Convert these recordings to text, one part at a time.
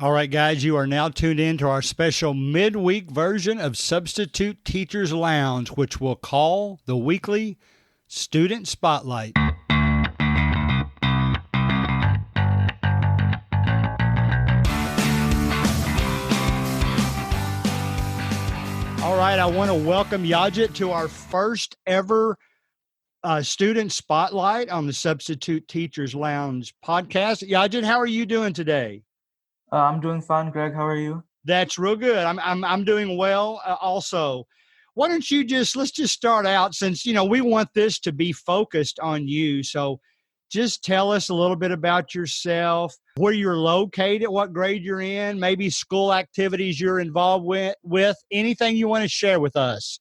All right, guys, you are now tuned in to our special midweek version of Substitute Teachers Lounge, which we'll call the weekly Student Spotlight. All right, I want to welcome Yajat to our first ever Student Spotlight on the Substitute Teachers Lounge podcast. Yajat, how are you doing today? I'm doing fine, Greg. How are you? That's real good. I'm doing well. Also, why don't you let's just start out since we want this to be focused on you. So, just tell us a little bit about yourself, where you're located, what grade you're in, maybe school activities you're involved with anything you want to share with us.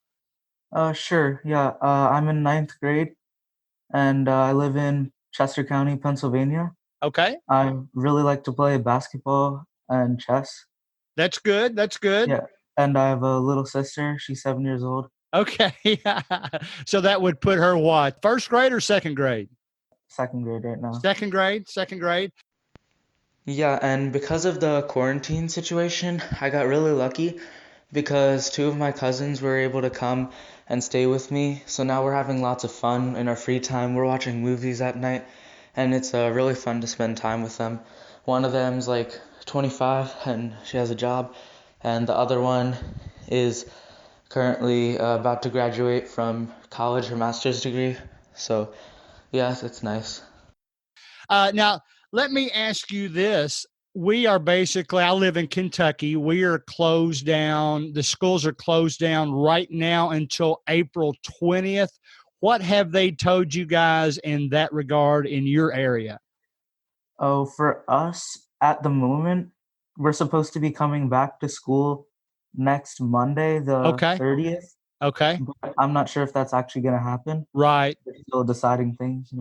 Sure. Yeah. I'm in ninth grade, and I live in Chester County, Pennsylvania. Okay, I really like to play basketball and chess. that's good. That's good. Yeah. And I have a little sister. She's 7 years old. Okay, so that would put her what? First grade or second grade? Second grade right now. Second grade. Second grade. Yeah, and because of the quarantine situation, I got really lucky because two of my cousins were able to come and stay with me. So now we're having lots of fun in our free time. We're watching movies at night, and it's really fun to spend time with them. One of them's like 25 and she has a job, and the other one is currently about to graduate from college, her master's degree. So, yeah, it's nice. Now, let me ask you this. I live in Kentucky. We are closed down. The schools are closed down right now until April 20th. What have they told you guys in that regard in your area? Oh, for us at the moment, we're supposed to be coming back to school next Monday, the Okay. 30th. Okay. But I'm not sure if that's actually going to happen. Right. They're still deciding things.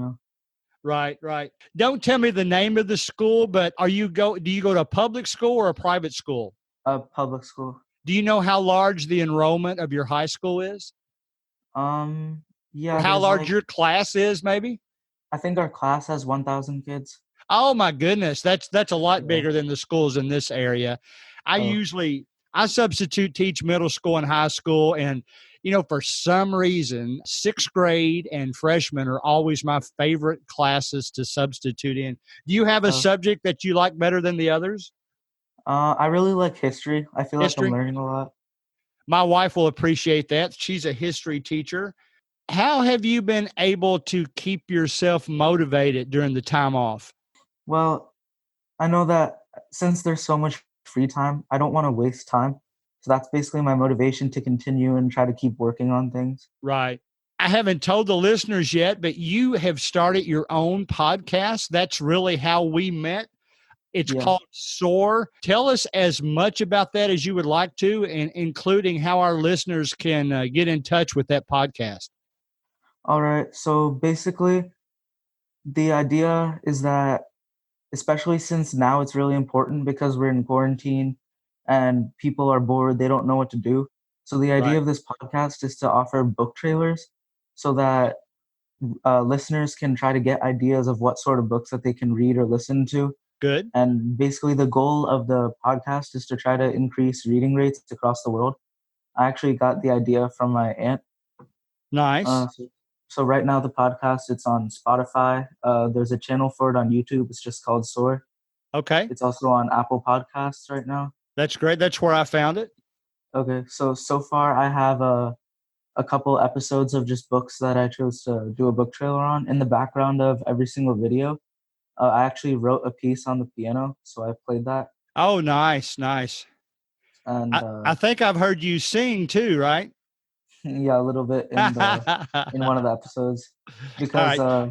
Right. Right. Don't tell me the name of the school, but do you go to a public school or a private school? Public school. Do you know how large the enrollment of your high school is? Um, Or yeah, how there's large like, your class is, maybe? I think our class has 1,000 kids. Oh my goodness, that's a lot Yeah. bigger than the schools in this area. I Oh, usually I substitute teach middle school and high school, and for some reason, sixth grade and freshmen are always my favorite classes to substitute in. Do you have a uh, subject that you like better than the others? I really like history. I feel like I'm History. learning a lot. My wife will appreciate that. She's a history teacher. How have you been able to keep yourself motivated during the time off? Well, I know that since there's so much free time, I don't want to waste time. So that's basically my motivation to continue and try to keep working on things. Right. I haven't told the listeners yet, but you have started your own podcast. That's really how we met. It's Yeah. called SOAR. Tell us as much about that as you would like to, and including how our listeners can get in touch with that podcast. All right. So basically, the idea is that, especially since now it's really important because we're in quarantine and people are bored, they don't know what to do. So the idea Right. of this podcast is to offer book trailers so that listeners can try to get ideas of what sort of books that they can read or listen to. Good. And basically, the goal of the podcast is to try to increase reading rates across the world. I actually got the idea from my aunt. Nice. So right now, the podcast, it's on Spotify. There's a channel for it on YouTube. It's just called SOAR. Okay. It's also on Apple Podcasts right now. That's great. That's where I found it. Okay, so far I have a couple episodes of just books that I chose to do a book trailer on. In the background of every single video, I actually wrote a piece on the piano, so I played that. Oh, nice. Nice. And I think I've heard you sing too, right? yeah, a little bit in one of the episodes All because right.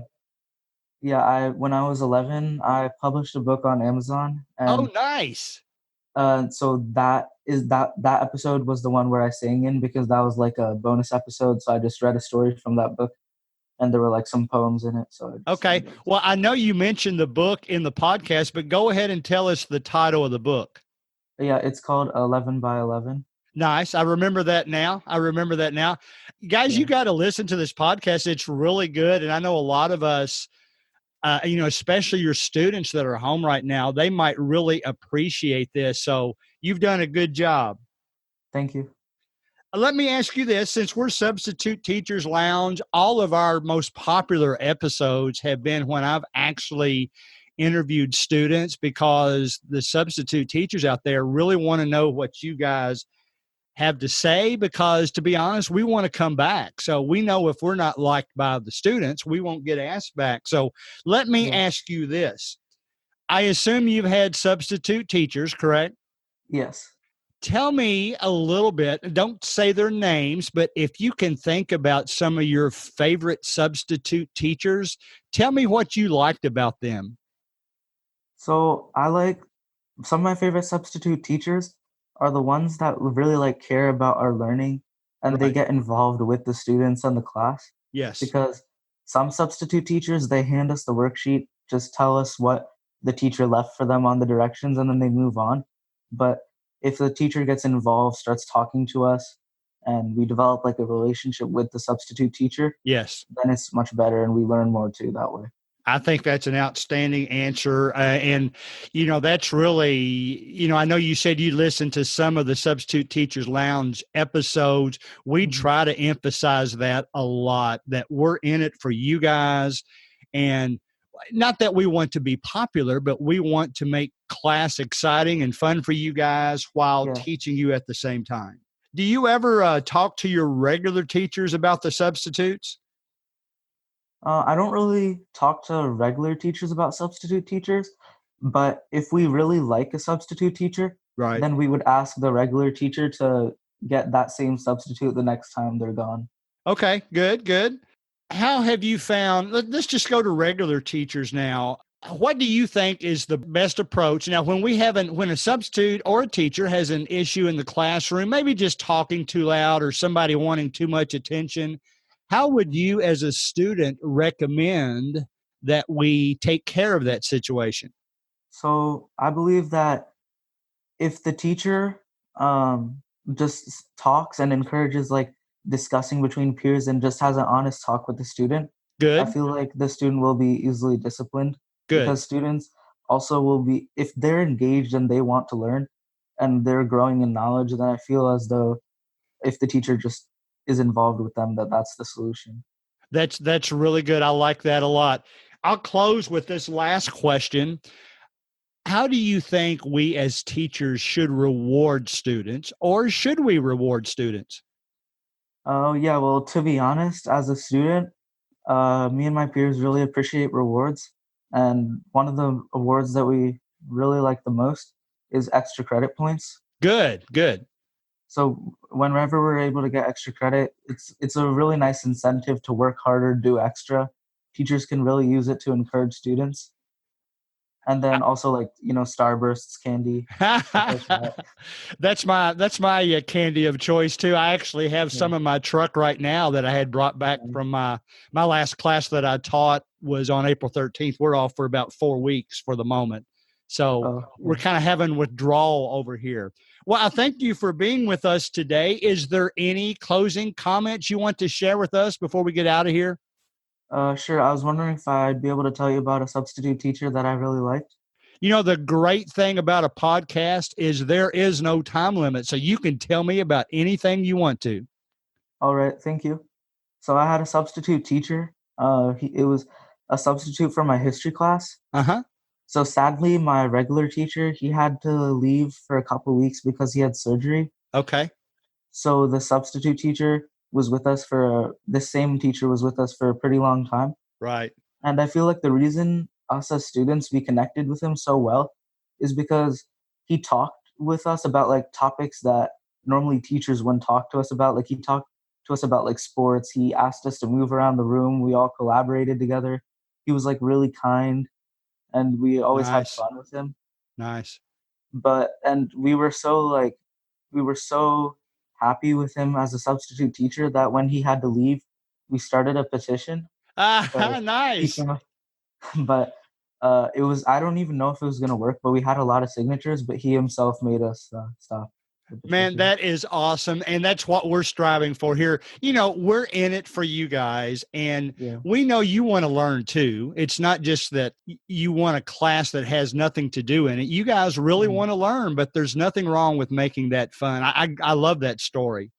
yeah, I when I was 11, I published a book on Amazon, Oh, and nice. so that episode was the one where I sang in because that was like a bonus episode. So I just read a story from that book, and there were like some poems in it. So I just Okay. sang those. Well, I know you mentioned the book in the podcast, but go ahead and tell us the title of the book. Yeah, it's called 11 by 11. Nice. I remember that now. Guys, Yeah. you got to listen to this podcast. It's really good. And I know a lot of us especially your students that are home right now, they might really appreciate this. So you've done a good job. Thank you. Let me ask you this, since we're Substitute Teachers Lounge, all of our most popular episodes have been when I've actually interviewed students, because the substitute teachers out there really want to know what you guys have to say, because to be honest, we want to come back. So we know if we're not liked by the students, we won't get asked back. So let me Yeah. ask you this. I assume you've had substitute teachers, correct? Yes. Tell me a little bit, don't say their names, but if you can think about some of your favorite substitute teachers, tell me what you liked about them. So I like some of my favorite substitute teachers are the ones that really like care about our learning and they Right. get involved with the students and the class. Yes. Because some substitute teachers, they hand us the worksheet, just tell us what the teacher left for them on the directions, and then they move on. But if the teacher gets involved, starts talking to us, and we develop like a relationship with the substitute teacher, Yes. then it's much better and we learn more too that way. I think that's an outstanding answer. That's really, I know you said you listened to some of the Substitute Teachers Lounge episodes. We Mhm. try to emphasize that a lot, that we're in it for you guys. And not that we want to be popular, but we want to make class exciting and fun for you guys while Yeah. teaching you at the same time. Do you ever talk to your regular teachers about the substitutes? I don't really talk to regular teachers about substitute teachers, but if we really like a substitute teacher, Right. then we would ask the regular teacher to get that same substitute the next time they're gone. Okay, good, good. How have you found, let's just go to regular teachers now. What do you think is the best approach? Now, when a substitute or a teacher has an issue in the classroom, maybe just talking too loud or somebody wanting too much attention, how would you as a student recommend that we take care of that situation? So I believe that if the teacher just talks and encourages like discussing between peers and just has an honest talk with the student, I Good, feel like the student will be easily disciplined good. because students also will be, if they're engaged and they want to learn and they're growing in knowledge, then I feel as though if the teacher just is involved with them, that's the solution. That's really good. I like that a lot. I'll close with this last question. How do you think we as teachers should reward students, or should we reward students? Oh yeah, well, to be honest, as a student, me and my peers really appreciate rewards, and one of the awards that we really like the most is extra credit points. Good, good. So whenever we're able to get extra credit, it's a really nice incentive to work harder, do extra. Teachers can really use it to encourage students, and then also like Starbursts, candy, stuff like that. That's my candy of choice too. I actually have Yeah. some in my truck right now that I had brought back Nice. from my last class that I taught was on April 13th. We're off for about 4 weeks for the moment. So Oh, we're yeah. kind of having withdrawal over here. Well, I thank you for being with us today. Is there any closing comments you want to share with us before we get out of here? Sure. I was wondering if I'd be able to tell you about a substitute teacher that I really liked. The great thing about a podcast is there is no time limit. So you can tell me about anything you want to. All right, thank you. So I had a substitute teacher. It was a substitute for my history class. Uh huh. So sadly, my regular teacher, he had to leave for a couple weeks because he had surgery. Okay. So the substitute teacher was with us this same teacher was with us for a pretty long time. Right. And I feel like the reason us as students we connected with him so well is because he talked with us about like topics that normally teachers wouldn't talk to us about. Like he talked to us about like sports. He asked us to move around the room. We all collaborated together. He was like really kind and we always had Nice. fun with him. Nice. And we were so happy with him as a substitute teacher that when he had to leave, we started a petition. Ah, So he nice. came but it was I don't even know if it was gonna work, but we had a lot of signatures, but he himself made us stop. Man, that is awesome. And that's what we're striving for here. We're in it for you guys. And Yeah. we know you want to learn too. It's not just that you want a class that has nothing to do in it. You guys really want to learn, but there's nothing wrong with making that fun. I love that story.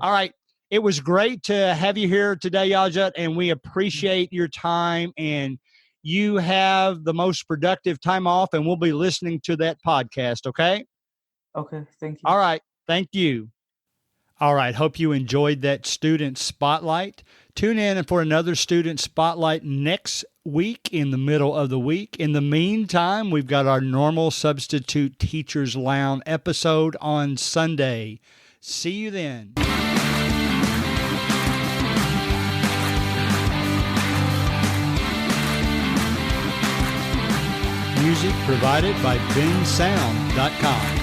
All right. It was great to have you here today, Yajat, and we appreciate your time. And you have the most productive time off, and we'll be listening to that podcast. Okay. Okay, thank you. All right. Thank you. All right. Hope you enjoyed that student spotlight. Tune in for another student spotlight next week in the middle of the week. In the meantime, we've got our normal Substitute Teachers Lounge episode on Sunday. See you then. Music provided by bensound.com.